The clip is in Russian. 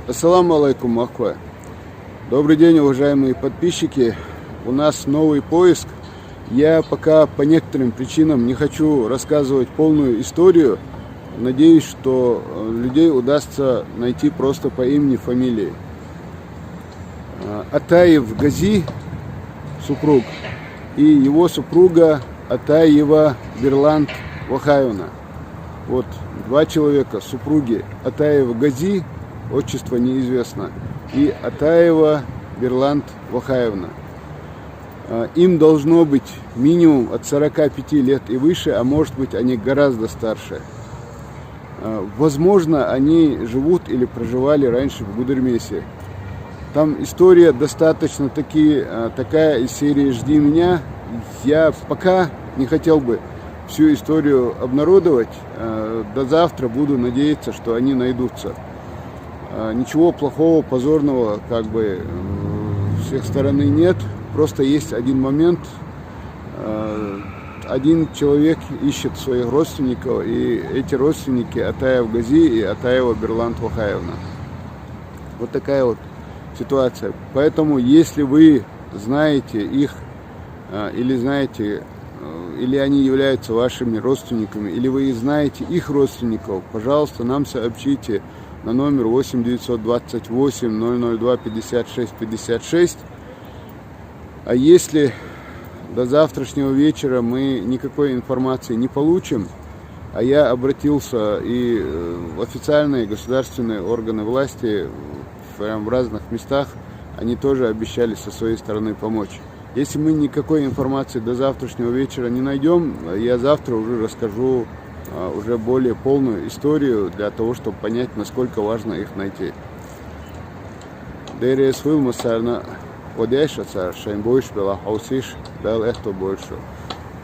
Ассаламу алейкум, ахва. Добрый день, уважаемые подписчики. У нас новый поиск. Я пока по некоторым причинам не хочу рассказывать полную историю. Надеюсь, что людей удастся найти просто по имени, фамилии. Атаев Гази, супруг, и его супруга Атаева Берланд Вахаевна. Вот два человека, супруги Атаева Гази, отчество неизвестно, и Атаева Берланд Вахаевна. Им должно быть минимум от 45 лет и выше, а может быть они гораздо старше. Возможно, они живут или проживали раньше в Гудермесе. Там история достаточно такая из серии «Жди меня». Я пока не хотел бы всю историю обнародовать. До завтра буду надеяться, что они найдутся. Ничего плохого, позорного с их стороны нет. Просто есть один момент. Один человек ищет своих родственников, и эти родственники Атаев Гази и Атаева Берланд Вахаевна. Вот такая вот ситуация. Поэтому, если вы знаете их, или они являются вашими родственниками, или вы знаете их родственников, пожалуйста, нам сообщите на номер 8 928 002 56 56. А если до завтрашнего вечера мы никакой информации не получим, а я обратился и в официальные государственные органы власти в разных местах, они тоже обещали со своей стороны помочь. Если мы никакой информации до завтрашнего вечера не найдем, я завтра уже расскажу уже более полную историю для того, чтобы понять, насколько важно их найти. Одежда, шайм больше была, хаусиш, дал эхто больше.